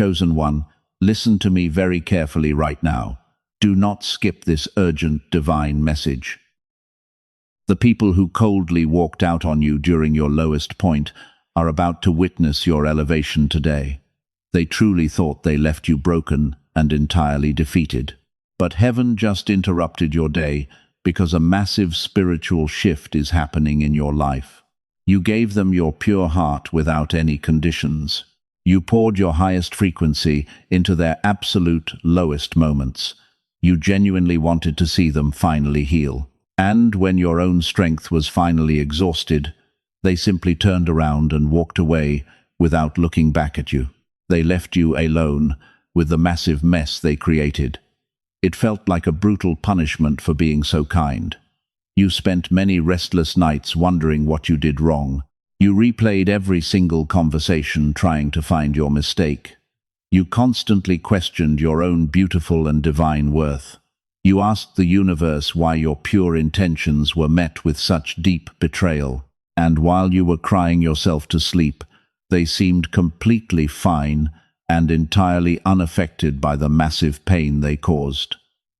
Chosen one, listen to me very carefully right now. Do not skip this urgent divine message. The people who coldly walked out on you during your lowest point are about to witness your elevation today. They truly thought they left you broken and entirely defeated. But heaven just interrupted your day because a massive spiritual shift is happening in your life. You gave them your pure heart without any conditions. You poured your highest frequency into their absolute lowest moments. You genuinely wanted to see them finally heal. And when your own strength was finally exhausted, they simply turned around and walked away without looking back at you. They left you alone with the massive mess they created. It felt like a brutal punishment for being so kind. You spent many restless nights wondering what you did wrong. You replayed every single conversation trying to find your mistake. You constantly questioned your own beautiful and divine worth. You asked the universe why your pure intentions were met with such deep betrayal. And while you were crying yourself to sleep, they seemed completely fine and entirely unaffected by the massive pain they caused.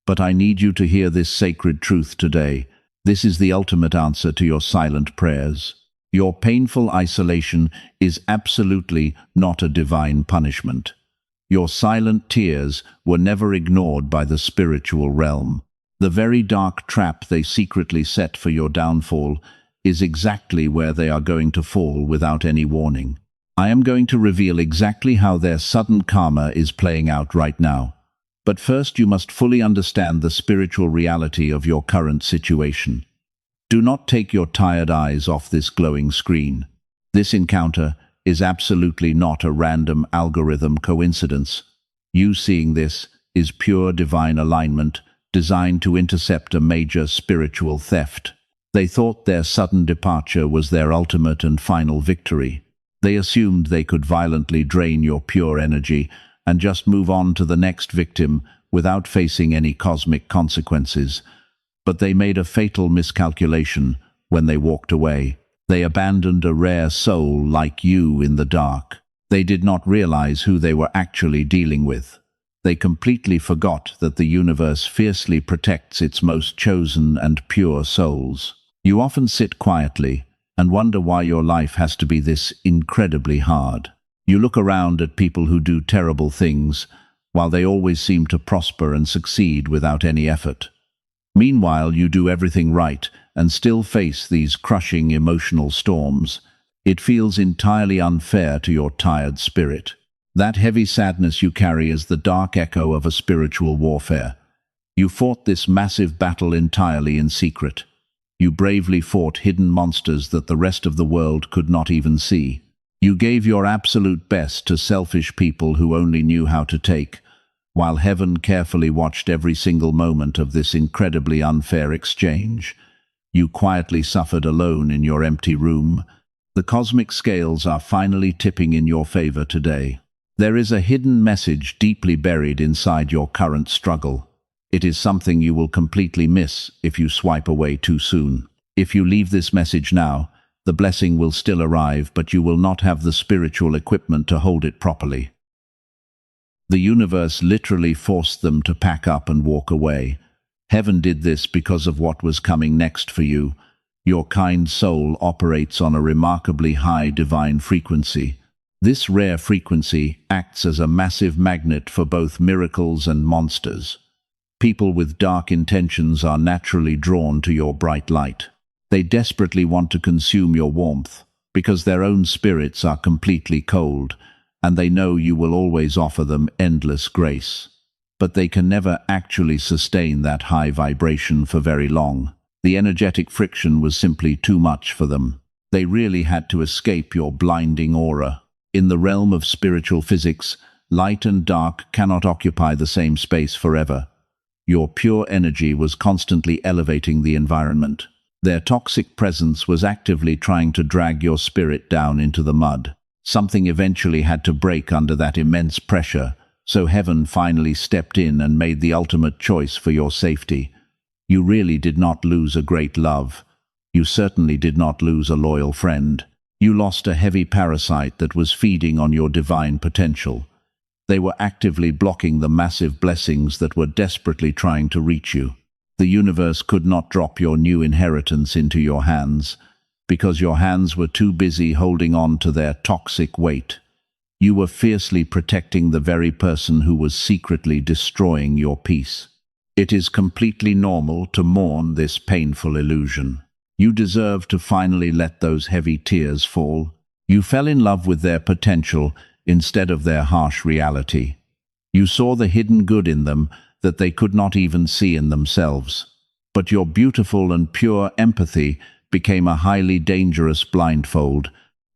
But I need you to hear this sacred truth today. This is the ultimate answer to your silent prayers. Your painful isolation is absolutely not a divine punishment. Your silent tears were never ignored by the spiritual realm. The very dark trap they secretly set for your downfall is exactly where they are going to fall without any warning. I am going to reveal exactly how their sudden karma is playing out right now. But first you must fully understand the spiritual reality of your current situation. Do not take your tired eyes off this glowing screen. This encounter is absolutely not a random algorithm coincidence. You seeing this is pure divine alignment designed to intercept a major spiritual theft. They thought their sudden departure was their ultimate and final victory. They assumed they could violently drain your pure energy and just move on to the next victim without facing any cosmic consequences. But they made a fatal miscalculation when they walked away. They abandoned a rare soul like you in the dark. They did not realize who they were actually dealing with. They completely forgot that the universe fiercely protects its most chosen and pure souls. You often sit quietly and wonder why your life has to be this incredibly hard. You look around at people who do terrible things, while they always seem to prosper and succeed without any effort. Meanwhile, you do everything right and still face these crushing emotional storms. It feels entirely unfair to your tired spirit. That heavy sadness you carry is the dark echo of a spiritual warfare. You fought this massive battle entirely in secret. You bravely fought hidden monsters that the rest of the world could not even see. You gave your absolute best to selfish people who only knew how to take, while heaven carefully watched every single moment of this incredibly unfair exchange. You quietly suffered alone in your empty room. The cosmic scales are finally tipping in your favor today. There is a hidden message deeply buried inside your current struggle. It is something you will completely miss if you swipe away too soon. If you leave this message now, the blessing will still arrive, but you will not have the spiritual equipment to hold it properly. The universe literally forced them to pack up and walk away. Heaven did this because of what was coming next for you. Your kind soul operates on a remarkably high divine frequency. This rare frequency acts as a massive magnet for both miracles and monsters. People with dark intentions are naturally drawn to your bright light. They desperately want to consume your warmth because their own spirits are completely cold, and they know you will always offer them endless grace. But they can never actually sustain that high vibration for very long. The energetic friction was simply too much for them. They really had to escape your blinding aura. In the realm of spiritual physics, light and dark cannot occupy the same space forever. Your pure energy was constantly elevating the environment. Their toxic presence was actively trying to drag your spirit down into the mud. Something eventually had to break under that immense pressure, so heaven finally stepped in and made the ultimate choice for your safety. You really did not lose a great love. You certainly did not lose a loyal friend. You lost a heavy parasite that was feeding on your divine potential. They were actively blocking the massive blessings that were desperately trying to reach you. The universe could not drop your new inheritance into your hands, because your hands were too busy holding on to their toxic weight. You were fiercely protecting the very person who was secretly destroying your peace. It is completely normal to mourn this painful illusion. You deserve to finally let those heavy tears fall. You fell in love with their potential instead of their harsh reality. You saw the hidden good in them that they could not even see in themselves. But your beautiful and pure empathy became a highly dangerous blindfold.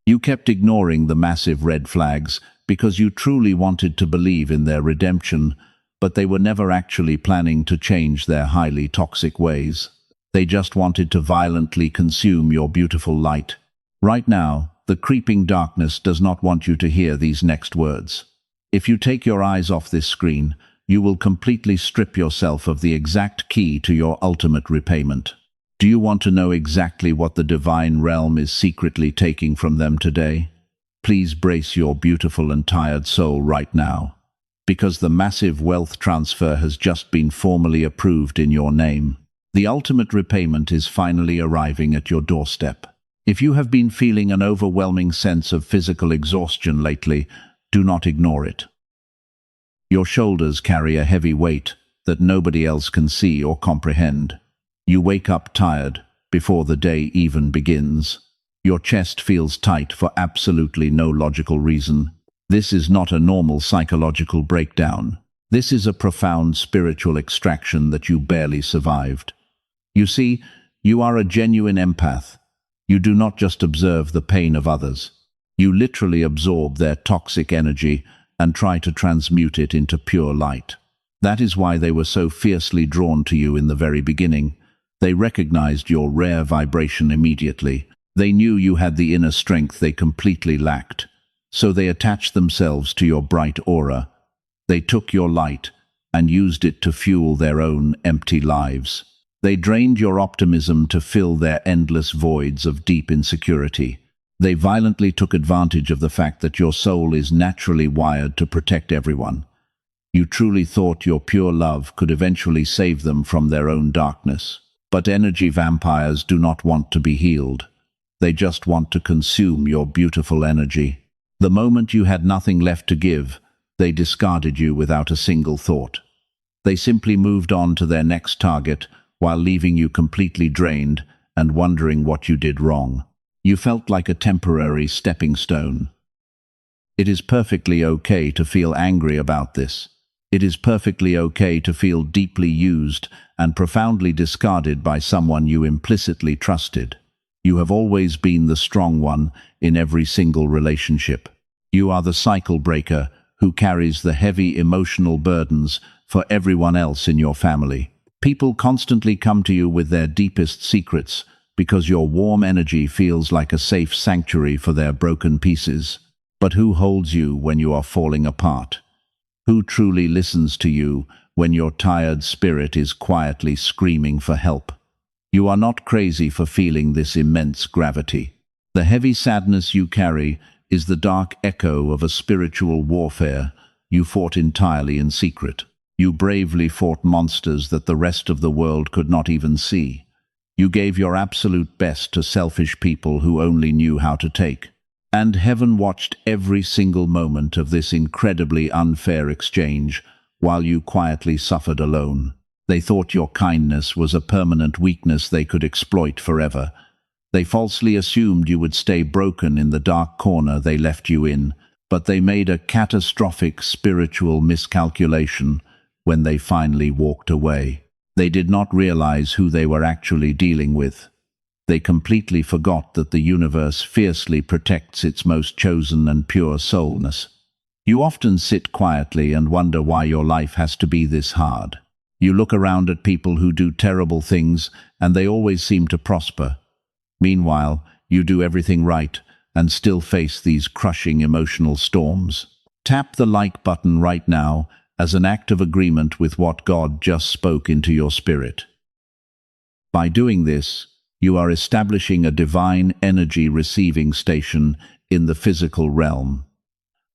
You kept ignoring the massive red flags because you truly wanted to believe in their redemption, but they were never actually planning to change their highly toxic ways. They just wanted to violently consume your beautiful light. Right now, the creeping darkness does not want you to hear these next words. If you take your eyes off this screen, you will completely strip yourself of the exact key to your ultimate repayment. Do you want to know exactly what the divine realm is secretly taking from them today? Please brace your beautiful and tired soul right now, because the massive wealth transfer has just been formally approved in your name. The ultimate repayment is finally arriving at your doorstep. If you have been feeling an overwhelming sense of physical exhaustion lately, do not ignore it. Your shoulders carry a heavy weight that nobody else can see or comprehend. You wake up tired before the day even begins. Your chest feels tight for absolutely no logical reason. This is not a normal psychological breakdown. This is a profound spiritual extraction that you barely survived. You see, you are a genuine empath. You do not just observe the pain of others. You literally absorb their toxic energy and try to transmute it into pure light. That is why they were so fiercely drawn to you in the very beginning. They recognized your rare vibration immediately. They knew you had the inner strength they completely lacked. So they attached themselves to your bright aura. They took your light and used it to fuel their own empty lives. They drained your optimism to fill their endless voids of deep insecurity. They violently took advantage of the fact that your soul is naturally wired to protect everyone. You truly thought your pure love could eventually save them from their own darkness. But energy vampires do not want to be healed. They just want to consume your beautiful energy. The moment you had nothing left to give, they discarded you without a single thought. They simply moved on to their next target, while leaving you completely drained and wondering what you did wrong. You felt like a temporary stepping stone. It is perfectly okay to feel angry about this. It is perfectly okay to feel deeply used and profoundly discarded by someone you implicitly trusted. You have always been the strong one in every single relationship. You are the cycle breaker who carries the heavy emotional burdens for everyone else in your family. People constantly come to you with their deepest secrets because your warm energy feels like a safe sanctuary for their broken pieces. But who holds you when you are falling apart? Who truly listens to you when your tired spirit is quietly screaming for help? You are not crazy for feeling this immense gravity. The heavy sadness you carry is the dark echo of a spiritual warfare you fought entirely in secret. You bravely fought monsters that the rest of the world could not even see. You gave your absolute best to selfish people who only knew how to take. And heaven watched every single moment of this incredibly unfair exchange while you quietly suffered alone. They thought your kindness was a permanent weakness they could exploit forever. They falsely assumed you would stay broken in the dark corner they left you in, but they made a catastrophic spiritual miscalculation when they finally walked away. They did not realize who they were actually dealing with. They completely forgot that the universe fiercely protects its most chosen and pure soulness. You often sit quietly and wonder why your life has to be this hard. You look around at people who do terrible things and they always seem to prosper. Meanwhile, you do everything right and still face these crushing emotional storms. Tap the like button right now as an act of agreement with what God just spoke into your spirit. By doing this, you are establishing a divine energy receiving station in the physical realm.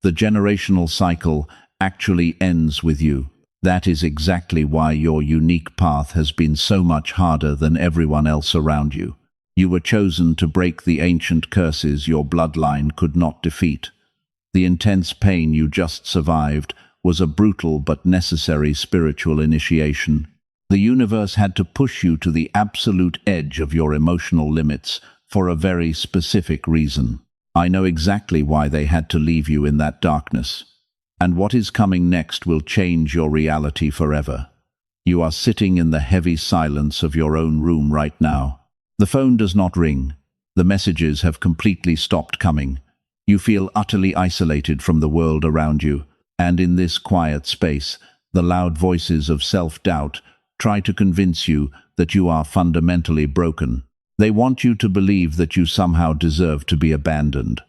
The generational cycle actually ends with you. That is exactly why your unique path has been so much harder than everyone else around you. You were chosen to break the ancient curses your bloodline could not defeat. The intense pain you just survived was a brutal but necessary spiritual initiation. The universe had to push you to the absolute edge of your emotional limits for a very specific reason. I know exactly why they had to leave you in that darkness. And what is coming next will change your reality forever. You are sitting in the heavy silence of your own room right now. The phone does not ring. The messages have completely stopped coming. You feel utterly isolated from the world around you, and in this quiet space, the loud voices of self-doubt try to convince you that you are fundamentally broken. They want you to believe that you somehow deserve to be abandoned.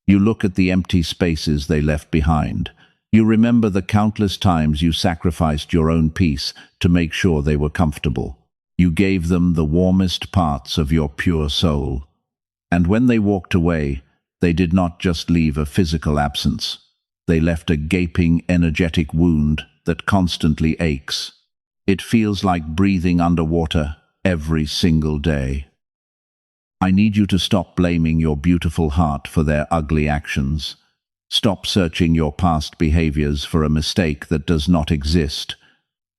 You look at the empty spaces they left behind. You remember the countless times you sacrificed your own peace to make sure they were comfortable. You gave them the warmest parts of your pure soul. And when they walked away, they did not just leave a physical absence. They left a gaping, energetic wound that constantly aches. It feels like breathing underwater every single day. I need you to stop blaming your beautiful heart for their ugly actions. Stop searching your past behaviors for a mistake that does not exist.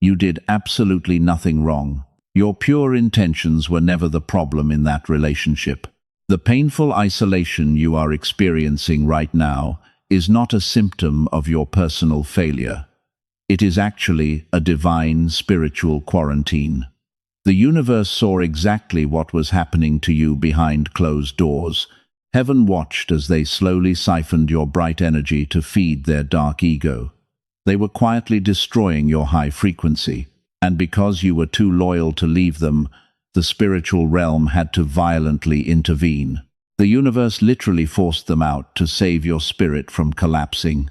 You did absolutely nothing wrong. Your pure intentions were never the problem in that relationship. The painful isolation you are experiencing right now is not a symptom of your personal failure. It is actually a divine spiritual quarantine. The universe saw exactly what was happening to you behind closed doors. Heaven watched as they slowly siphoned your bright energy to feed their dark ego. They were quietly destroying your high frequency, and because you were too loyal to leave them, the spiritual realm had to violently intervene. The universe literally forced them out to save your spirit from collapsing.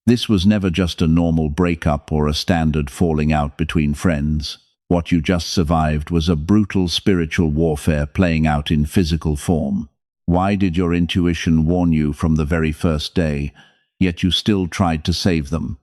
This was never just a normal breakup or a standard falling out between friends. What you just survived was a brutal spiritual warfare playing out in physical form. Why did your intuition warn you from the very first day, yet you still tried to save them?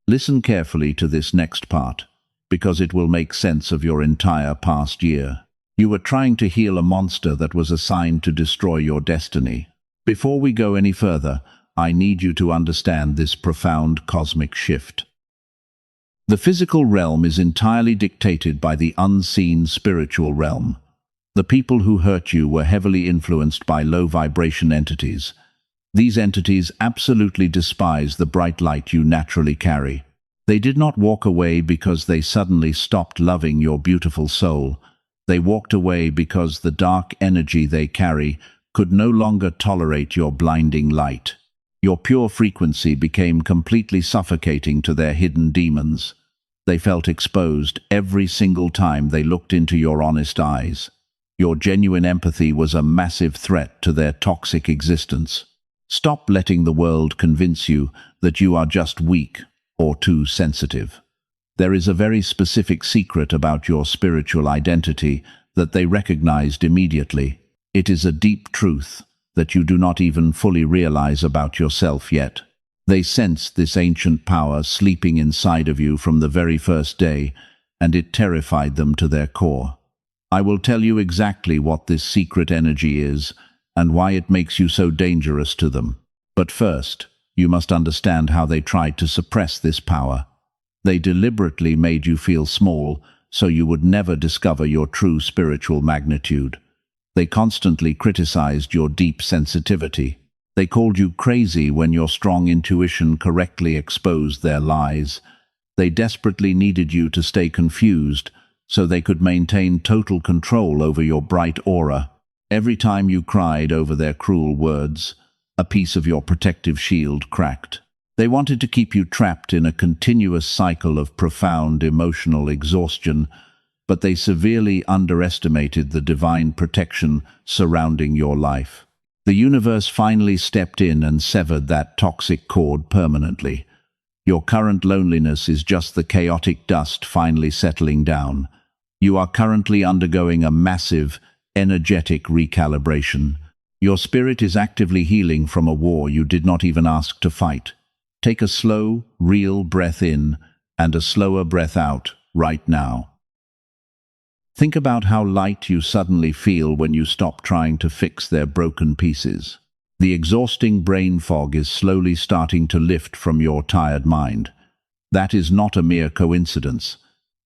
Listen carefully to this next part, because it will make sense of your entire past year. You were trying to heal a monster that was assigned to destroy your destiny. Before we go any further, I need you to understand this profound cosmic shift. The physical realm is entirely dictated by the unseen spiritual realm. The people who hurt you were heavily influenced by low-vibration entities. These entities absolutely despise the bright light you naturally carry. They did not walk away because they suddenly stopped loving your beautiful soul. They walked away because the dark energy they carry could no longer tolerate your blinding light. Your pure frequency became completely suffocating to their hidden demons. They felt exposed every single time they looked into your honest eyes. Your genuine empathy was a massive threat to their toxic existence. Stop letting the world convince you that you are just weak or too sensitive. There is a very specific secret about your spiritual identity that they recognized immediately. It is a deep truth that you do not even fully realize about yourself yet. They sensed this ancient power sleeping inside of you from the very first day, and it terrified them to their core. I will tell you exactly what this secret energy is and why it makes you so dangerous to them. But first, you must understand how they tried to suppress this power. They deliberately made you feel small so you would never discover your true spiritual magnitude. They constantly criticized your deep sensitivity. They called you crazy when your strong intuition correctly exposed their lies. They desperately needed you to stay confused so they could maintain total control over your bright aura. Every time you cried over their cruel words, a piece of your protective shield cracked. They wanted to keep you trapped in a continuous cycle of profound emotional exhaustion, but they severely underestimated the divine protection surrounding your life. The universe finally stepped in and severed that toxic cord permanently. Your current loneliness is just the chaotic dust finally settling down. You are currently undergoing a massive, energetic recalibration. Your spirit is actively healing from a war you did not even ask to fight. Take a slow, real breath in and a slower breath out right now. Think about how light you suddenly feel when you stop trying to fix their broken pieces. The exhausting brain fog is slowly starting to lift from your tired mind. That is not a mere coincidence.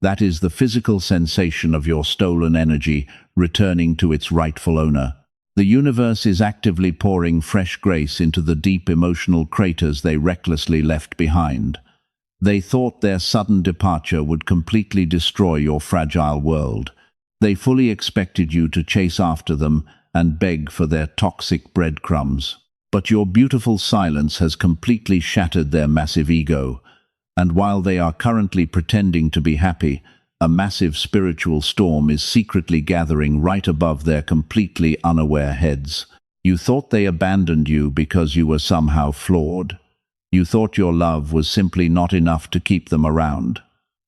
That is the physical sensation of your stolen energy returning to its rightful owner. The universe is actively pouring fresh grace into the deep emotional craters they recklessly left behind. They thought their sudden departure would completely destroy your fragile world. They fully expected you to chase after them and beg for their toxic breadcrumbs. But your beautiful silence has completely shattered their massive ego. And while they are currently pretending to be happy, a massive spiritual storm is secretly gathering right above their completely unaware heads. You thought they abandoned you because you were somehow flawed. You thought your love was simply not enough to keep them around.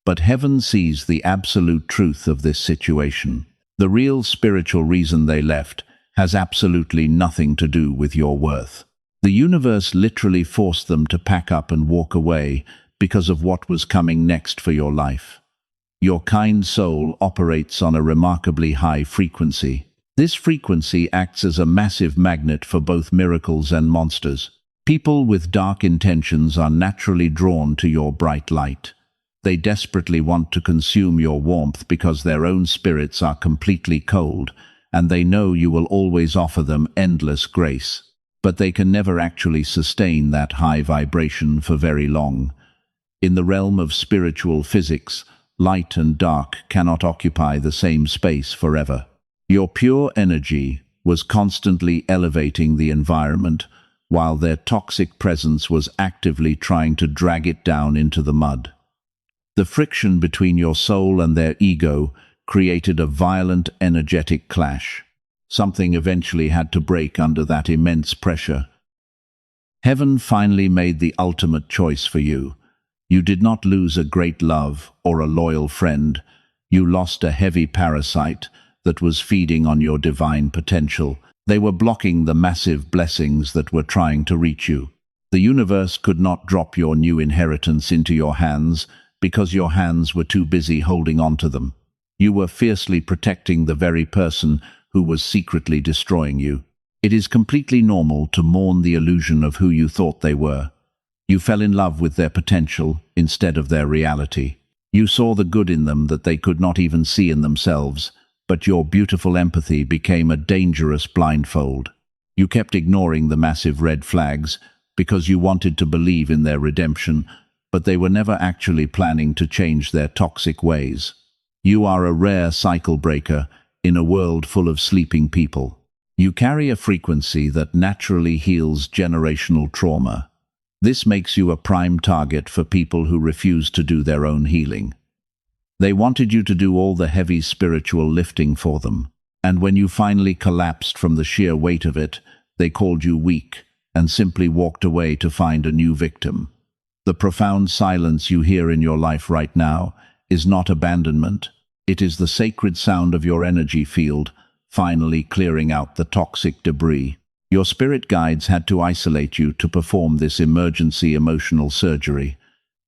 But heaven sees the absolute truth of this situation. The real spiritual reason they left has absolutely nothing to do with your worth. The universe literally forced them to pack up and walk away because of what was coming next for your life. Your kind soul operates on a remarkably high frequency. This frequency acts as a massive magnet for both miracles and monsters. People with dark intentions are naturally drawn to your bright light. They desperately want to consume your warmth because their own spirits are completely cold, and they know you will always offer them endless grace. But they can never actually sustain that high vibration for very long. In the realm of spiritual physics, light and dark cannot occupy the same space forever. Your pure energy was constantly elevating the environment, while their toxic presence was actively trying to drag it down into the mud. The friction between your soul and their ego created a violent energetic clash. Something eventually had to break under that immense pressure. Heaven finally made the ultimate choice for you. You did not lose a great love or a loyal friend. You lost a heavy parasite that was feeding on your divine potential. They were blocking the massive blessings that were trying to reach you. The universe could not drop your new inheritance into your hands because your hands were too busy holding on to them. You were fiercely protecting the very person who was secretly destroying you. It is completely normal to mourn the illusion of who you thought they were. You fell in love with their potential instead of their reality. You saw the good in them that they could not even see in themselves, but your beautiful empathy became a dangerous blindfold. You kept ignoring the massive red flags because you wanted to believe in their redemption, but they were never actually planning to change their toxic ways. You are a rare cycle breaker in a world full of sleeping people. You carry a frequency that naturally heals generational trauma. This makes you a prime target for people who refuse to do their own healing. They wanted you to do all the heavy spiritual lifting for them, and when you finally collapsed from the sheer weight of it, they called you weak and simply walked away to find a new victim. The profound silence you hear in your life right now is not abandonment. It is the sacred sound of your energy field finally clearing out the toxic debris. Your spirit guides had to isolate you to perform this emergency emotional surgery,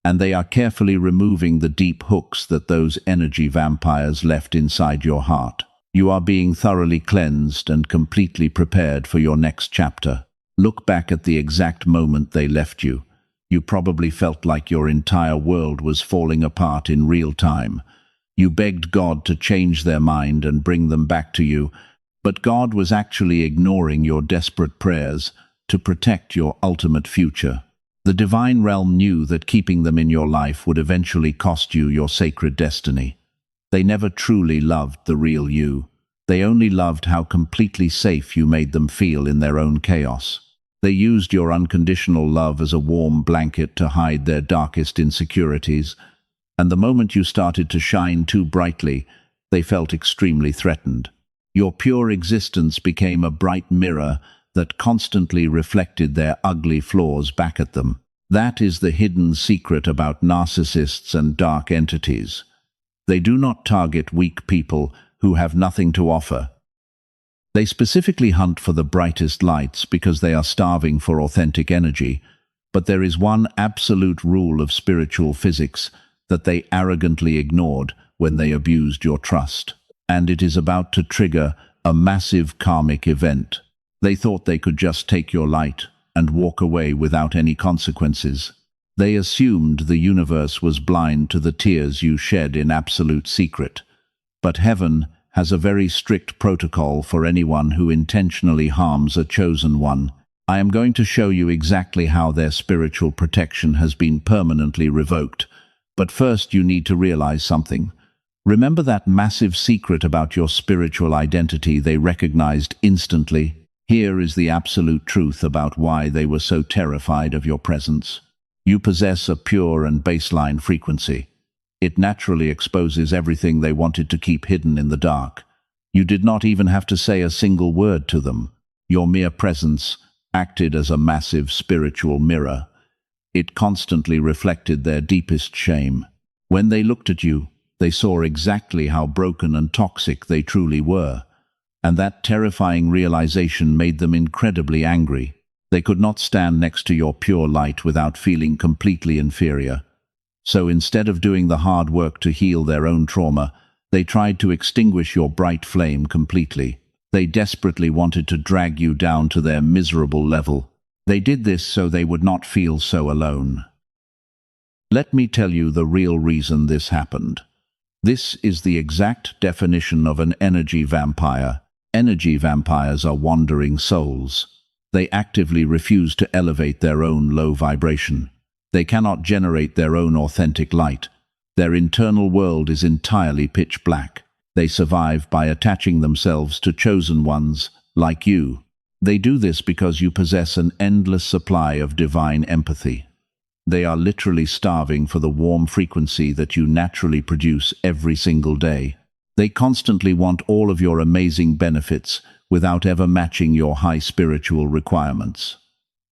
and they are carefully removing the deep hooks that those energy vampires left inside your heart. You are being thoroughly cleansed and completely prepared for your next chapter. Look back at the exact moment they left you. You probably felt like your entire world was falling apart in real time. You begged God to change their mind and bring them back to you, but God was actually ignoring your desperate prayers to protect your ultimate future. The divine realm knew that keeping them in your life would eventually cost you your sacred destiny. They never truly loved the real you. They only loved how completely safe you made them feel in their own chaos. They used your unconditional love as a warm blanket to hide their darkest insecurities, and the moment you started to shine too brightly, they felt extremely threatened. Your pure existence became a bright mirror that constantly reflected their ugly flaws back at them. That is the hidden secret about narcissists and dark entities. They do not target weak people who have nothing to offer. They specifically hunt for the brightest lights because they are starving for authentic energy, But there is one absolute rule of spiritual physics that they arrogantly ignored when they abused your trust. And it is about to trigger a massive karmic event. They thought they could just take your light and walk away without any consequences. They assumed the universe was blind to the tears you shed in absolute secret. But heaven has a very strict protocol for anyone who intentionally harms a chosen one. I am going to show you exactly how their spiritual protection has been permanently revoked. But first you need to realize something. Remember that massive secret about your spiritual identity they recognized instantly? Here is the absolute truth about why they were so terrified of your presence. You possess a pure and baseline frequency. It naturally exposes everything they wanted to keep hidden in the dark. You did not even have to say a single word to them. Your mere presence acted as a massive spiritual mirror. It constantly reflected their deepest shame. When they looked at you, they saw exactly how broken and toxic they truly were. And that terrifying realization made them incredibly angry. They could not stand next to your pure light without feeling completely inferior. So instead of doing the hard work to heal their own trauma, they tried to extinguish your bright flame completely. They desperately wanted to drag you down to their miserable level. They did this so they would not feel so alone. Let me tell you the real reason this happened. This is the exact definition of an energy vampire. Energy vampires are wandering souls. They actively refuse to elevate their own low vibration. They cannot generate their own authentic light. Their internal world is entirely pitch black. They survive by attaching themselves to chosen ones, like you. They do this because you possess an endless supply of divine empathy. They are literally starving for the warm frequency that you naturally produce every single day. They constantly want all of your amazing benefits without ever matching your high spiritual requirements.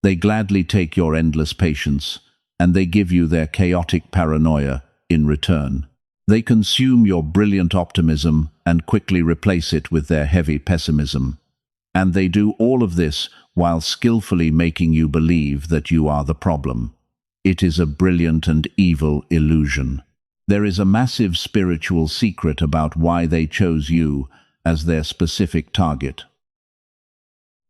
They gladly take your endless patience, and they give you their chaotic paranoia in return. They consume your brilliant optimism and quickly replace it with their heavy pessimism. And they do all of this while skillfully making you believe that you are the problem. It is a brilliant and evil illusion. There is a massive spiritual secret about why they chose you as their specific target.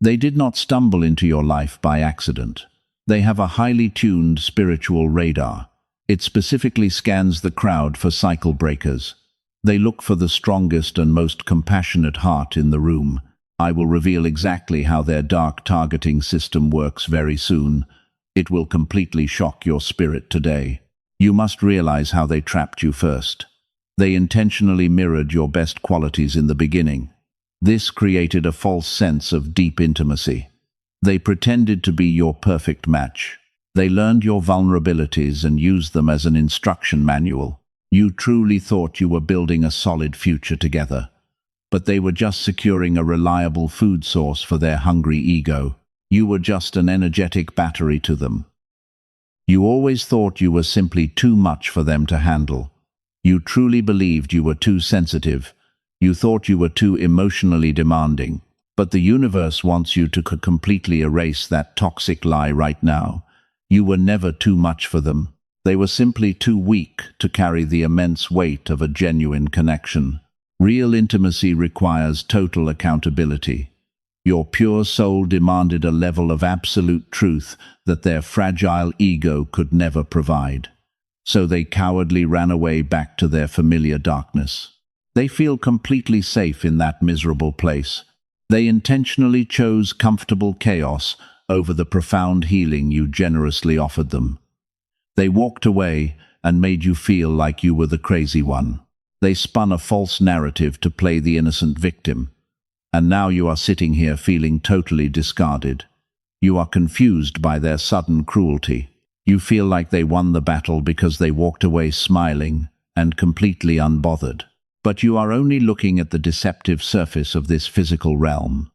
They did not stumble into your life by accident. They have a highly tuned spiritual radar. It specifically scans the crowd for cycle breakers. They look for the strongest and most compassionate heart in the room. I will reveal exactly how their dark targeting system works very soon. It will completely shock your spirit today. You must realize how they trapped you first. They intentionally mirrored your best qualities in the beginning. This created a false sense of deep intimacy. They pretended to be your perfect match. They learned your vulnerabilities and used them as an instruction manual. You truly thought you were building a solid future together. But they were just securing a reliable food source for their hungry ego. You were just an energetic battery to them. You always thought you were simply too much for them to handle. You truly believed you were too sensitive. You thought you were too emotionally demanding. But the universe wants you to completely erase that toxic lie right now. You were never too much for them. They were simply too weak to carry the immense weight of a genuine connection. Real intimacy requires total accountability. Your pure soul demanded a level of absolute truth that their fragile ego could never provide. So they cowardly ran away back to their familiar darkness. They feel completely safe in that miserable place. They intentionally chose comfortable chaos over the profound healing you generously offered them. They walked away and made you feel like you were the crazy one. They spun a false narrative to play the innocent victim. And now you are sitting here feeling totally discarded. You are confused by their sudden cruelty. You feel like they won the battle because they walked away smiling and completely unbothered. But you are only looking at the deceptive surface of this physical realm.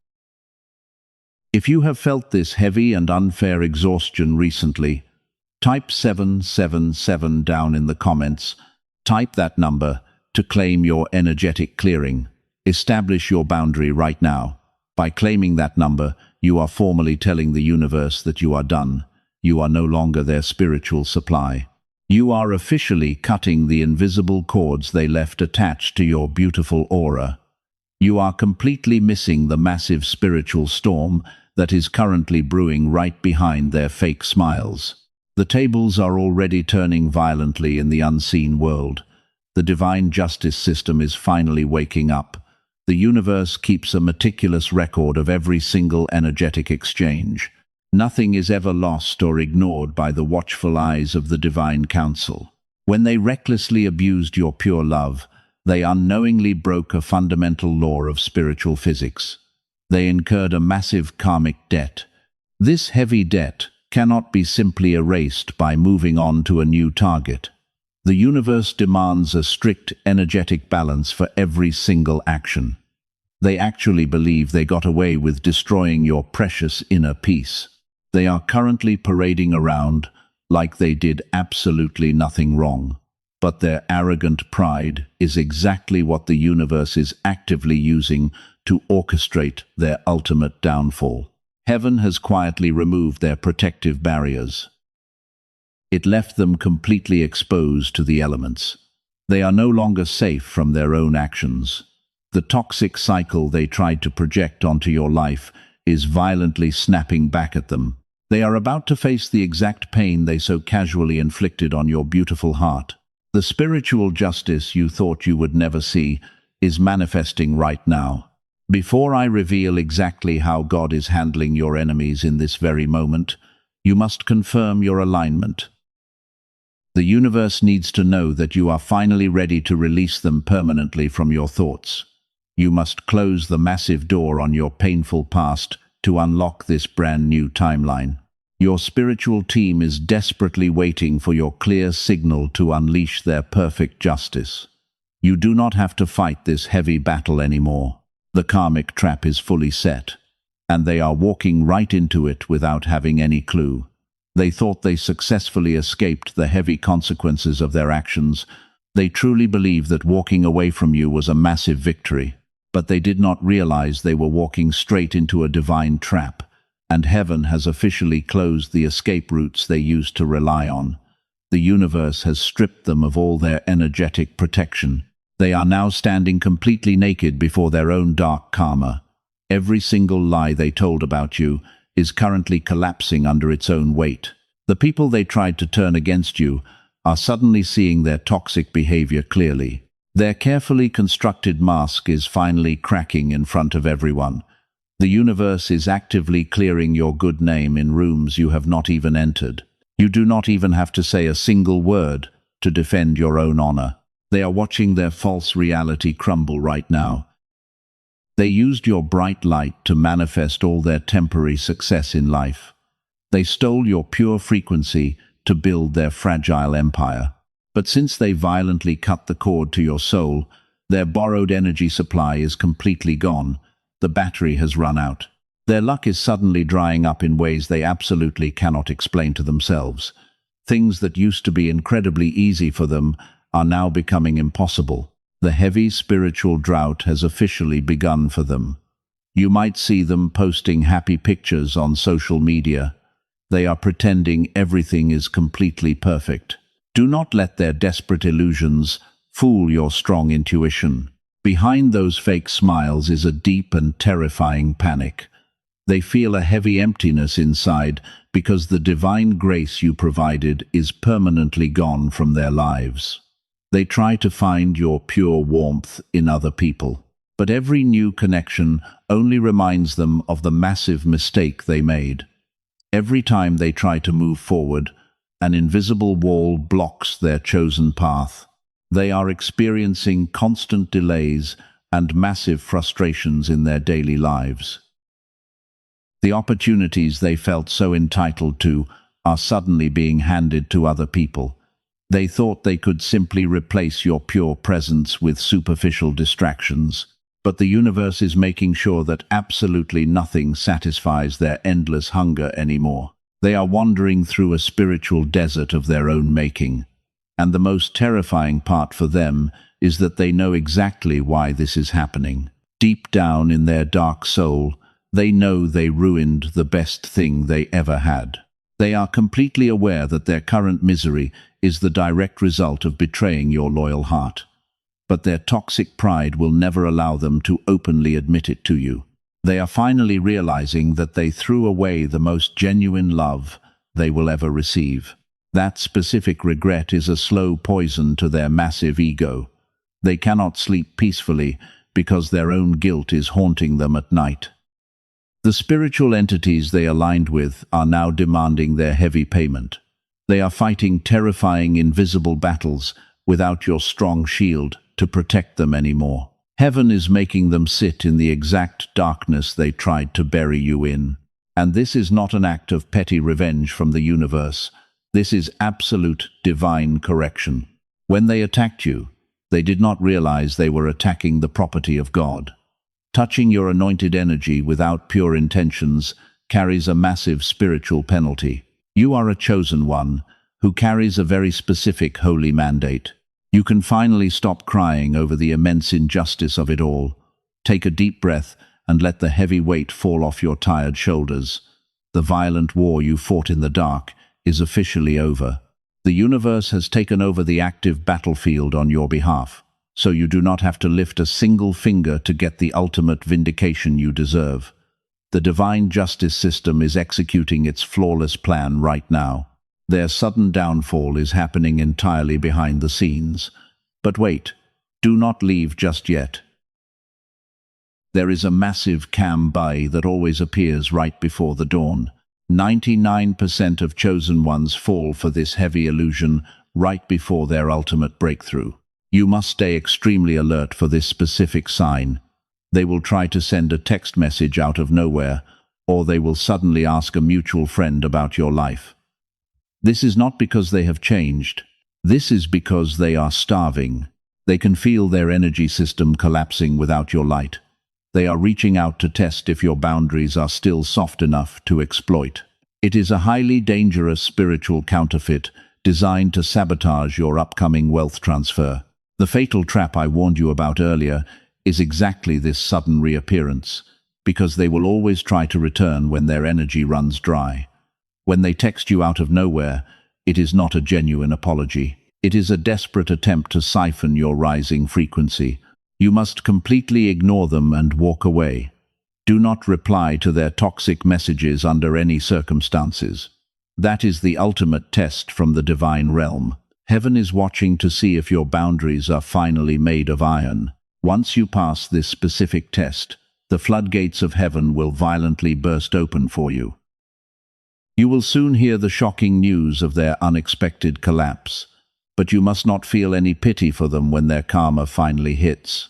If you have felt this heavy and unfair exhaustion recently, type 777 down in the comments. Type that number to claim your energetic clearing. Establish your boundary right now. By claiming that number, you are formally telling the universe that you are done. you are no longer their spiritual supply. You are officially cutting the invisible cords they left attached to your beautiful aura. You are completely missing the massive spiritual storm that is currently brewing right behind their fake smiles. The tables are already turning violently in the unseen world. The divine justice system is finally waking up. The universe keeps a meticulous record of every single energetic exchange. Nothing is ever lost or ignored by the watchful eyes of the divine council. When they recklessly abused your pure love, they unknowingly broke a fundamental law of spiritual physics. They incurred a massive karmic debt. This heavy debt cannot be simply erased by moving on to a new target. The universe demands a strict energetic balance for every single action. They actually believe they got away with destroying your precious inner peace. They are currently parading around like they did absolutely nothing wrong. But their arrogant pride is exactly what the universe is actively using to orchestrate their ultimate downfall. Heaven has quietly removed their protective barriers. It left them completely exposed to the elements. They are no longer safe from their own actions. The toxic cycle they tried to project onto your life is violently snapping back at them. They are about to face the exact pain they so casually inflicted on your beautiful heart. The spiritual justice you thought you would never see is manifesting right now. Before I reveal exactly how God is handling your enemies in this very moment, you must confirm your alignment. The universe needs to know that you are finally ready to release them permanently from your thoughts. You must close the massive door on your painful past to unlock this brand new timeline. Your spiritual team is desperately waiting for your clear signal to unleash their perfect justice. You do not have to fight this heavy battle anymore. The karmic trap is fully set, and they are walking right into it without having any clue. They thought they successfully escaped the heavy consequences of their actions. They truly believed that walking away from you was a massive victory. But they did not realize they were walking straight into a divine trap, and heaven has officially closed the escape routes they used to rely on. The universe has stripped them of all their energetic protection. They are now standing completely naked before their own dark karma. Every single lie they told about you is currently collapsing under its own weight. The people they tried to turn against you are suddenly seeing their toxic behavior clearly. Their carefully constructed mask is finally cracking in front of everyone. The universe is actively clearing your good name in rooms you have not even entered. You do not even have to say a single word to defend your own honor. They are watching their false reality crumble right now. They used your bright light to manifest all their temporary success in life. They stole your pure frequency to build their fragile empire. But since they violently cut the cord to your soul, their borrowed energy supply is completely gone. The battery has run out. Their luck is suddenly drying up in ways they absolutely cannot explain to themselves. Things that used to be incredibly easy for them are now becoming impossible. The heavy spiritual drought has officially begun for them. You might see them posting happy pictures on social media. They are pretending everything is completely perfect. Do not let their desperate illusions fool your strong intuition. Behind those fake smiles is a deep and terrifying panic. They feel a heavy emptiness inside because the divine grace you provided is permanently gone from their lives. They try to find your pure warmth in other people, but every new connection only reminds them of the massive mistake they made. Every time they try to move forward, an invisible wall blocks their chosen path. They are experiencing constant delays and massive frustrations in their daily lives. The opportunities they felt so entitled to are suddenly being handed to other people. They thought they could simply replace your pure presence with superficial distractions, but the universe is making sure that absolutely nothing satisfies their endless hunger anymore. They are wandering through a spiritual desert of their own making, and the most terrifying part for them is that they know exactly why this is happening. Deep down in their dark soul, they know they ruined the best thing they ever had. They are completely aware that their current misery is the direct result of betraying your loyal heart. But their toxic pride will never allow them to openly admit it to you. They are finally realizing that they threw away the most genuine love they will ever receive. That specific regret is a slow poison to their massive ego. They cannot sleep peacefully because their own guilt is haunting them at night. The spiritual entities they aligned with are now demanding their heavy payment. They are fighting terrifying invisible battles without your strong shield to protect them anymore. Heaven is making them sit in the exact darkness they tried to bury you in. And this is not an act of petty revenge from the universe. This is absolute divine correction. When they attacked you, they did not realize they were attacking the property of God. Touching your anointed energy without pure intentions carries a massive spiritual penalty. You are a chosen one who carries a very specific holy mandate. You can finally stop crying over the immense injustice of it all. Take a deep breath and let the heavy weight fall off your tired shoulders. The violent war you fought in the dark is officially over. The universe has taken over the active battlefield on your behalf, so you do not have to lift a single finger to get the ultimate vindication you deserve. The divine justice system is executing its flawless plan right now. Their sudden downfall is happening entirely behind the scenes. But wait, do not leave just yet. There is a massive Bai that always appears right before the dawn. 99% of chosen ones fall for this heavy illusion right before their ultimate breakthrough. You must stay extremely alert for this specific sign. They will try to send a text message out of nowhere, or they will suddenly ask a mutual friend about your life. This is not because they have changed. This is because they are starving. They can feel their energy system collapsing without your light. They are reaching out to test if your boundaries are still soft enough to exploit. It is a highly dangerous spiritual counterfeit designed to sabotage your upcoming wealth transfer. The fatal trap I warned you about earlier is exactly this sudden reappearance, because they will always try to return when their energy runs dry. When they text you out of nowhere, it is not a genuine apology. It is a desperate attempt to siphon your rising frequency. You must completely ignore them and walk away. Do not reply to their toxic messages under any circumstances. That is the ultimate test from the divine realm. Heaven is watching to see if your boundaries are finally made of iron. Once you pass this specific test, the floodgates of heaven will violently burst open for you. You will soon hear the shocking news of their unexpected collapse, but you must not feel any pity for them when their karma finally hits.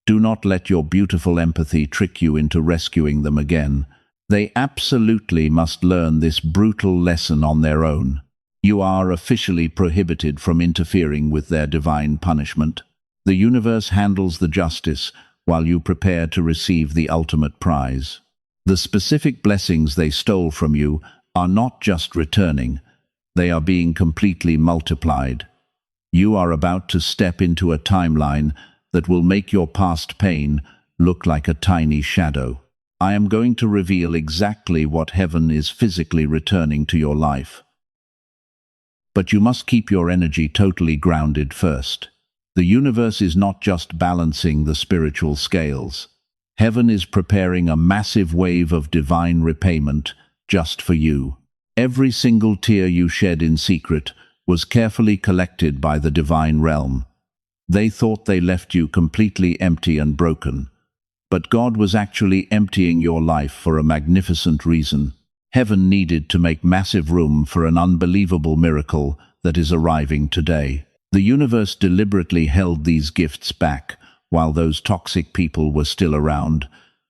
Do not let your beautiful empathy trick you into rescuing them again. They absolutely must learn this brutal lesson on their own. You are officially prohibited from interfering with their divine punishment. The universe handles the justice while you prepare to receive the ultimate prize. The specific blessings they stole from you are not just returning, they are being completely multiplied. You are about to step into a timeline that will make your past pain look like a tiny shadow. I am going to reveal exactly what heaven is physically returning to your life. But you must keep your energy totally grounded first. The universe is not just balancing the spiritual scales. Heaven is preparing a massive wave of divine repayment just for you. Every single tear you shed in secret was carefully collected by the divine realm. They thought they left you completely empty and broken. But God was actually emptying your life for a magnificent reason. Heaven needed to make massive room for an unbelievable miracle that is arriving today. The universe deliberately held these gifts back while those toxic people were still around,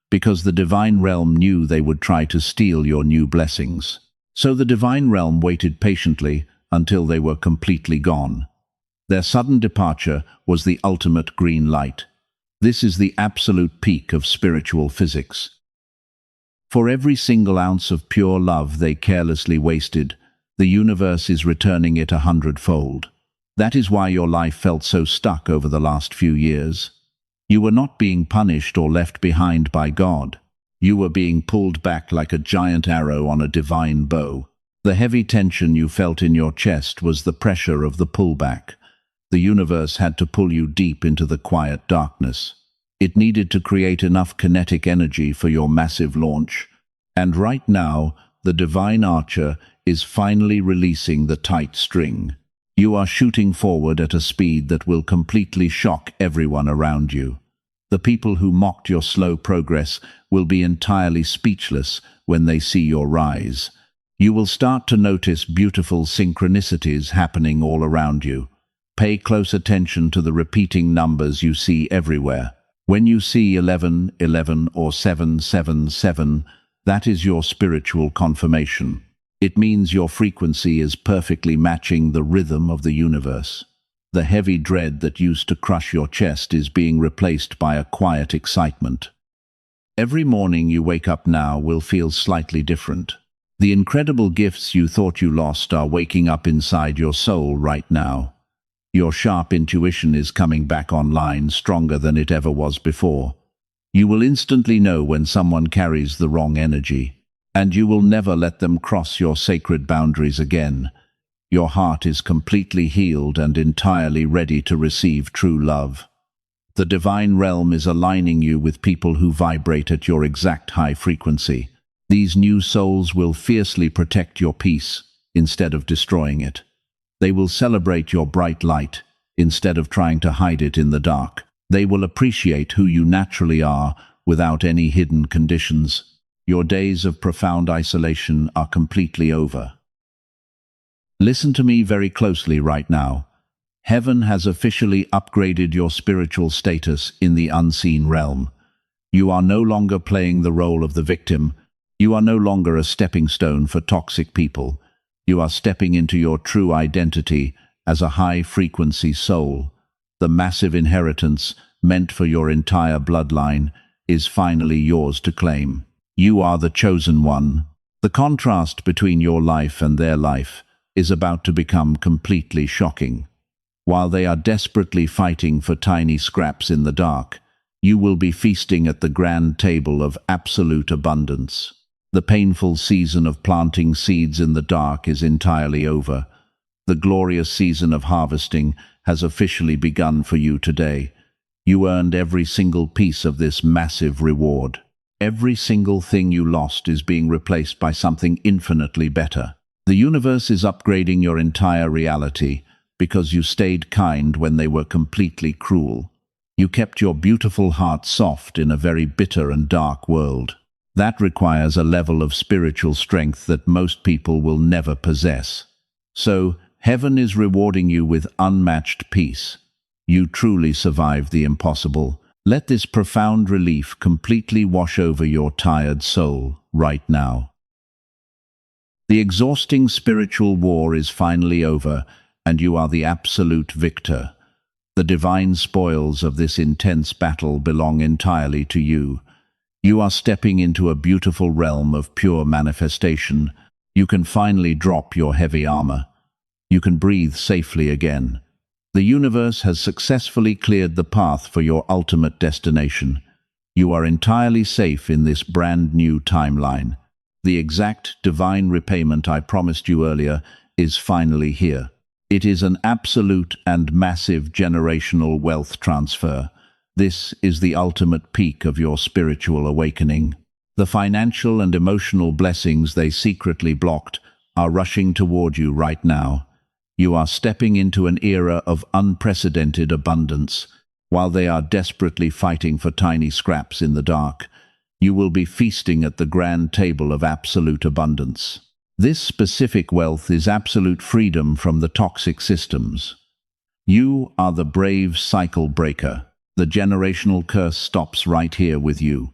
because the divine realm knew they would try to steal your new blessings. So the divine realm waited patiently until they were completely gone. Their sudden departure was the ultimate green light. This is the absolute peak of spiritual physics. For every single ounce of pure love they carelessly wasted, the universe is returning it 100-fold. That is why your life felt so stuck over the last few years. You were not being punished or left behind by God. You were being pulled back like a giant arrow on a divine bow. The heavy tension you felt in your chest was the pressure of the pullback. The universe had to pull you deep into the quiet darkness. It needed to create enough kinetic energy for your massive launch. And right now, the divine archer is finally releasing the tight string. You are shooting forward at a speed that will completely shock everyone around you. The people who mocked your slow progress will be entirely speechless when they see your rise. You will start to notice beautiful synchronicities happening all around you. Pay close attention to the repeating numbers you see everywhere. When you see 11, 11 or 7, 7, 7, that is your spiritual confirmation. It means your frequency is perfectly matching the rhythm of the universe. The heavy dread that used to crush your chest is being replaced by a quiet excitement. Every morning you wake up now will feel slightly different. The incredible gifts you thought you lost are waking up inside your soul right now. Your sharp intuition is coming back online, stronger than it ever was before. You will instantly know when someone carries the wrong energy, and you will never let them cross your sacred boundaries again. Your heart is completely healed and entirely ready to receive true love. The divine realm is aligning you with people who vibrate at your exact high frequency. These new souls will fiercely protect your peace instead of destroying it. They will celebrate your bright light instead of trying to hide it in the dark. They will appreciate who you naturally are without any hidden conditions. Your days of profound isolation are completely over. Listen to me very closely right now. Heaven has officially upgraded your spiritual status in the unseen realm. You are no longer playing the role of the victim. You are no longer a stepping stone for toxic people. You are stepping into your true identity as a high-frequency soul. The massive inheritance meant for your entire bloodline is finally yours to claim. You are the chosen one. The contrast between your life and their life is about to become completely shocking. While they are desperately fighting for tiny scraps in the dark, you will be feasting at the grand table of absolute abundance. The painful season of planting seeds in the dark is entirely over. The glorious season of harvesting has officially begun for you today. You earned every single piece of this massive reward. Every single thing you lost is being replaced by something infinitely better. The universe is upgrading your entire reality because you stayed kind when they were completely cruel. You kept your beautiful heart soft in a very bitter and dark world. That requires a level of spiritual strength that most people will never possess. So, heaven is rewarding you with unmatched peace. You truly survived the impossible. Let this profound relief completely wash over your tired soul right now. The exhausting spiritual war is finally over, and you are the absolute victor. The divine spoils of this intense battle belong entirely to you. You are stepping into a beautiful realm of pure manifestation. You can finally drop your heavy armor. You can breathe safely again. The universe has successfully cleared the path for your ultimate destination. You are entirely safe in this brand new timeline. The exact divine repayment I promised you earlier is finally here. It is an absolute and massive generational wealth transfer. This is the ultimate peak of your spiritual awakening. The financial and emotional blessings they secretly blocked are rushing toward you right now. You are stepping into an era of unprecedented abundance. While they are desperately fighting for tiny scraps in the dark, you will be feasting at the grand table of absolute abundance. This specific wealth is absolute freedom from the toxic systems. You are the brave cycle breaker. The generational curse stops right here with you.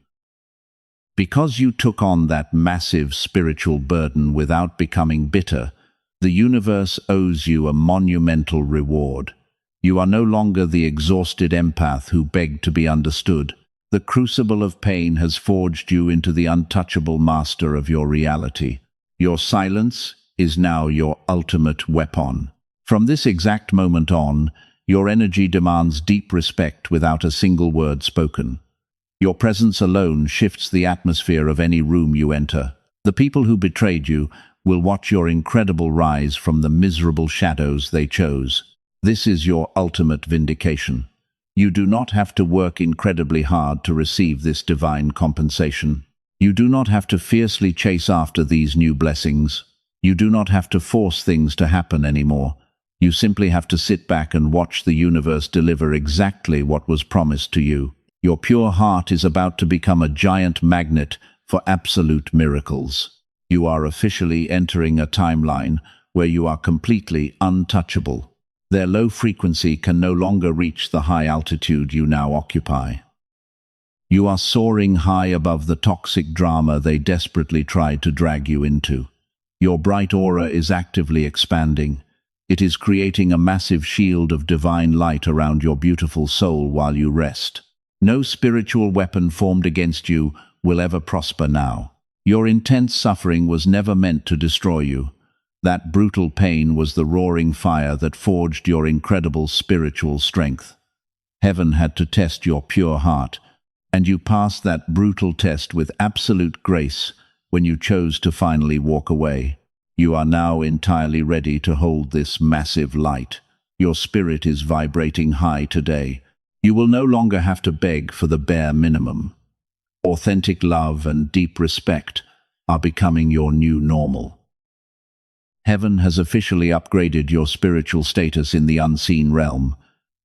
Because you took on that massive spiritual burden without becoming bitter, the universe owes you a monumental reward. You are no longer the exhausted empath who begged to be understood. The crucible of pain has forged you into the untouchable master of your reality. Your silence is now your ultimate weapon. From this exact moment on, your energy demands deep respect without a single word spoken. Your presence alone shifts the atmosphere of any room you enter. The people who betrayed you will watch your incredible rise from the miserable shadows they chose. This is your ultimate vindication. You do not have to work incredibly hard to receive this divine compensation. You do not have to fiercely chase after these new blessings. You do not have to force things to happen anymore. You simply have to sit back and watch the universe deliver exactly what was promised to you. Your pure heart is about to become a giant magnet for absolute miracles. You are officially entering a timeline where you are completely untouchable. Their low frequency can no longer reach the high altitude you now occupy. You are soaring high above the toxic drama they desperately tried to drag you into. Your bright aura is actively expanding. It is creating a massive shield of divine light around your beautiful soul while you rest. No spiritual weapon formed against you will ever prosper now. Your intense suffering was never meant to destroy you. That brutal pain was the roaring fire that forged your incredible spiritual strength. Heaven had to test your pure heart, and you passed that brutal test with absolute grace when you chose to finally walk away. You are now entirely ready to hold this massive light. Your spirit is vibrating high today. You will no longer have to beg for the bare minimum. Authentic love and deep respect are becoming your new normal. Heaven has officially upgraded your spiritual status in the unseen realm.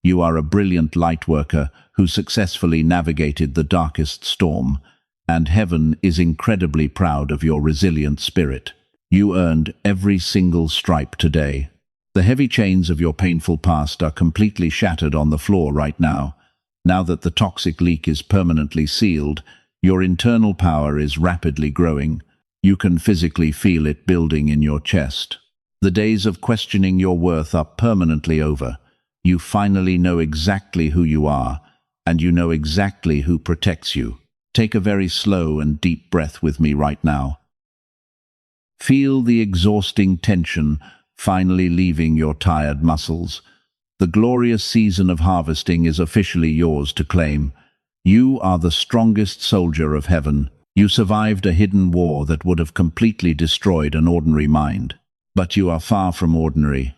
You are a brilliant lightworker who successfully navigated the darkest storm, and heaven is incredibly proud of your resilient spirit. You earned every single stripe today. The heavy chains of your painful past are completely shattered on the floor right now. Now that the toxic leak is permanently sealed, your internal power is rapidly growing. You can physically feel it building in your chest. The days of questioning your worth are permanently over. You finally know exactly who you are, and you know exactly who protects you. Take a very slow and deep breath with me right now. Feel the exhausting tension finally leaving your tired muscles. The glorious season of harvesting is officially yours to claim. You are the strongest soldier of heaven. You survived a hidden war that would have completely destroyed an ordinary mind. But you are far from ordinary.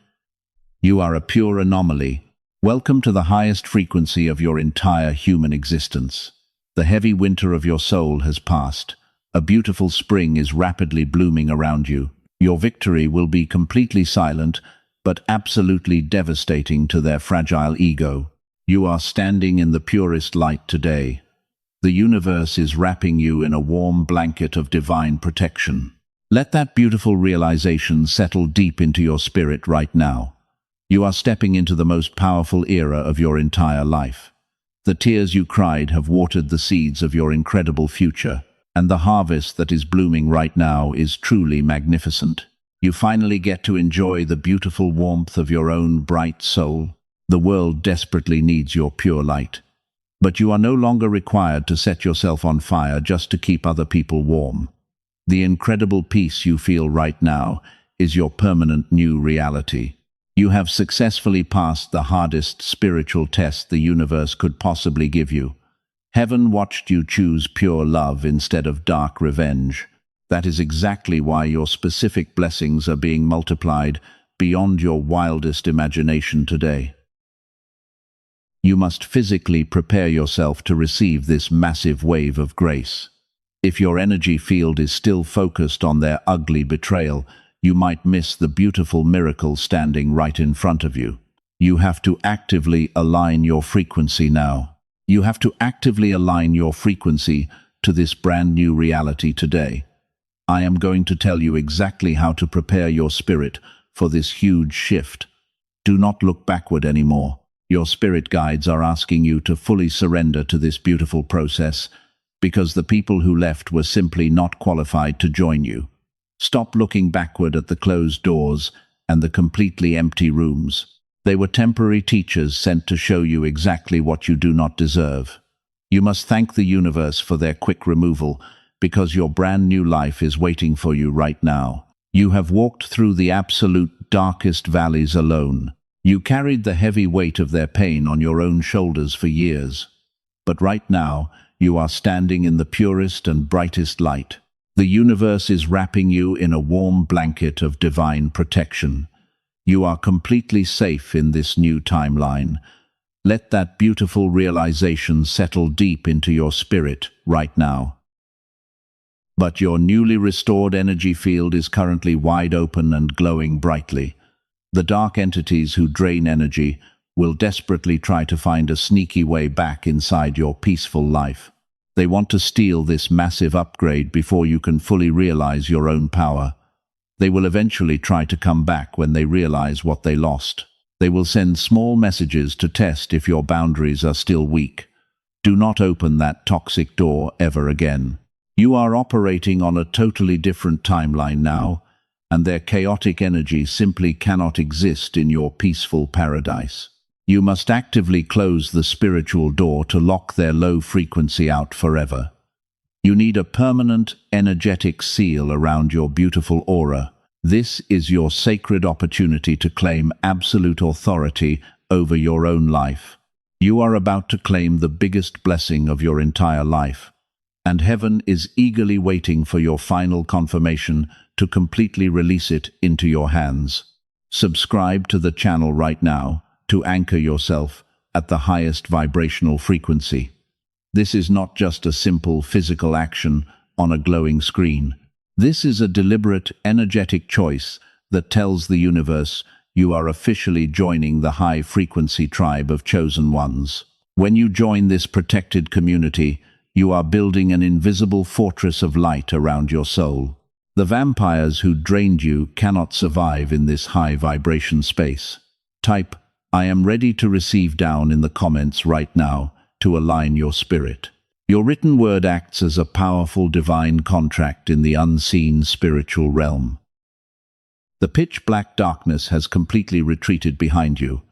You are a pure anomaly. Welcome to the highest frequency of your entire human existence. The heavy winter of your soul has passed. A beautiful spring is rapidly blooming around you. Your victory will be completely silent, but absolutely devastating to their fragile ego. You are standing in the purest light today. The universe is wrapping you in a warm blanket of divine protection. Let that beautiful realization settle deep into your spirit right now. You are stepping into the most powerful era of your entire life. The tears you cried have watered the seeds of your incredible future, and the harvest that is blooming right now is truly magnificent. You finally get to enjoy the beautiful warmth of your own bright soul. The world desperately needs your pure light. But you are no longer required to set yourself on fire just to keep other people warm. The incredible peace you feel right now is your permanent new reality. You have successfully passed the hardest spiritual test the universe could possibly give you. Heaven watched you choose pure love instead of dark revenge. That is exactly why your specific blessings are being multiplied beyond your wildest imagination today. You must physically prepare yourself to receive this massive wave of grace. If your energy field is still focused on their ugly betrayal, you might miss the beautiful miracle standing right in front of you. You have to actively align your frequency now. You have to actively align your frequency to this brand new reality today. I am going to tell you exactly how to prepare your spirit for this huge shift. Do not look backward anymore. Your spirit guides are asking you to fully surrender to this beautiful process, because the people who left were simply not qualified to join you. Stop looking backward at the closed doors and the completely empty rooms. They were temporary teachers sent to show you exactly what you do not deserve. You must thank the universe for their quick removal, because your brand new life is waiting for you right now. You have walked through the absolute darkest valleys alone. You carried the heavy weight of their pain on your own shoulders for years. But right now, you are standing in the purest and brightest light. The universe is wrapping you in a warm blanket of divine protection. You are completely safe in this new timeline. Let that beautiful realization settle deep into your spirit right now. But your newly restored energy field is currently wide open and glowing brightly. The dark entities who drain energy will desperately try to find a sneaky way back inside your peaceful life. They want to steal this massive upgrade before you can fully realize your own power. They will eventually try to come back when they realize what they lost. They will send small messages to test if your boundaries are still weak. Do not open that toxic door ever again. You are operating on a totally different timeline now, and their chaotic energy simply cannot exist in your peaceful paradise. You must actively close the spiritual door to lock their low frequency out forever. You need a permanent, energetic seal around your beautiful aura. This is your sacred opportunity to claim absolute authority over your own life. You are about to claim the biggest blessing of your entire life, and heaven is eagerly waiting for your final confirmation to completely release it into your hands. Subscribe to the channel right now to anchor yourself at the highest vibrational frequency. This is not just a simple physical action on a glowing screen. This is a deliberate, energetic choice that tells the universe you are officially joining the high-frequency tribe of chosen ones. When you join this protected community, you are building an invisible fortress of light around your soul. The vampires who drained you cannot survive in this high-vibration space. Type, "I am ready to receive" down in the comments right now to align your spirit. Your written word acts as a powerful divine contract in the unseen spiritual realm. The pitch-black darkness has completely retreated behind you.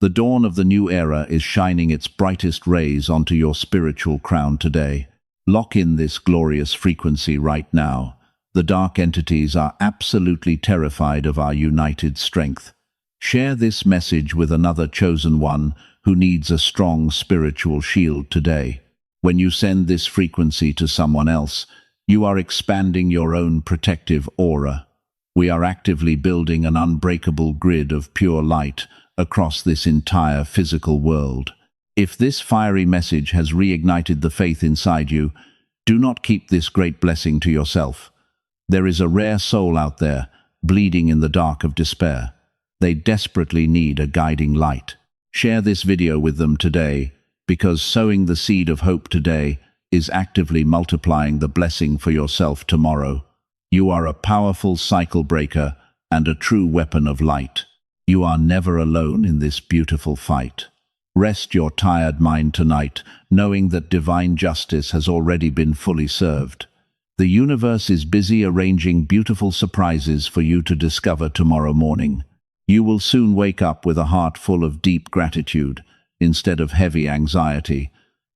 The dawn of the new era is shining its brightest rays onto your spiritual crown today. Lock in this glorious frequency right now. The dark entities are absolutely terrified of our united strength. Share this message with another chosen one who needs a strong spiritual shield today. When you send this frequency to someone else, you are expanding your own protective aura. We are actively building an unbreakable grid of pure light across this entire physical world. If this fiery message has reignited the faith inside you, do not keep this great blessing to yourself. There is a rare soul out there, bleeding in the dark of despair. They desperately need a guiding light. Share this video with them today, because sowing the seed of hope today is actively multiplying the blessing for yourself tomorrow. You are a powerful cycle breaker and a true weapon of light. You are never alone in this beautiful fight. Rest your tired mind tonight, knowing that divine justice has already been fully served. The universe is busy arranging beautiful surprises for you to discover tomorrow morning. You will soon wake up with a heart full of deep gratitude instead of heavy anxiety,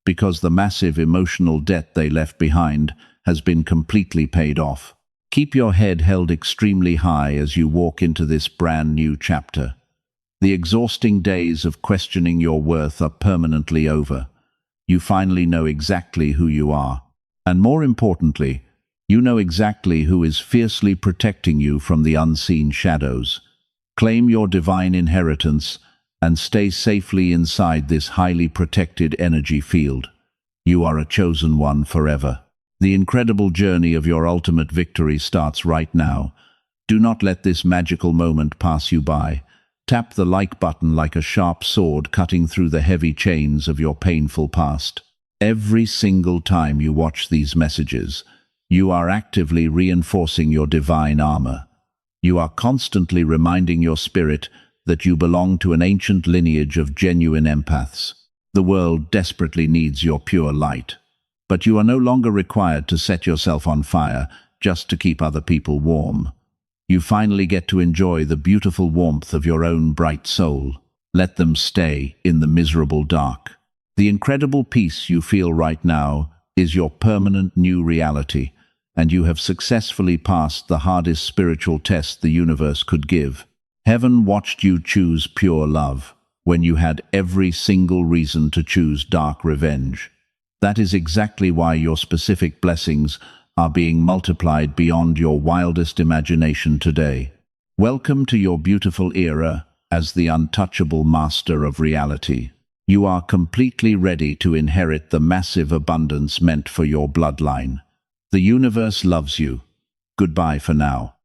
because the massive emotional debt they left behind has been completely paid off. Keep your head held extremely high as you walk into this brand new chapter. The exhausting days of questioning your worth are permanently over. You finally know exactly who you are. And more importantly, you know exactly who is fiercely protecting you from the unseen shadows. Claim your divine inheritance and stay safely inside this highly protected energy field. You are a chosen one forever. The incredible journey of your ultimate victory starts right now. Do not let this magical moment pass you by. Tap the like button like a sharp sword cutting through the heavy chains of your painful past. Every single time you watch these messages, you are actively reinforcing your divine armor. You are constantly reminding your spirit that you belong to an ancient lineage of genuine empaths. The world desperately needs your pure light. But you are no longer required to set yourself on fire just to keep other people warm. You finally get to enjoy the beautiful warmth of your own bright soul. Let them stay in the miserable dark. The incredible peace you feel right now is your permanent new reality, and you have successfully passed the hardest spiritual test the universe could give. Heaven watched you choose pure love when you had every single reason to choose dark revenge. That is exactly why your specific blessings are being multiplied beyond your wildest imagination today. Welcome to your beautiful era as the untouchable master of reality. You are completely ready to inherit the massive abundance meant for your bloodline. The universe loves you. Goodbye for now.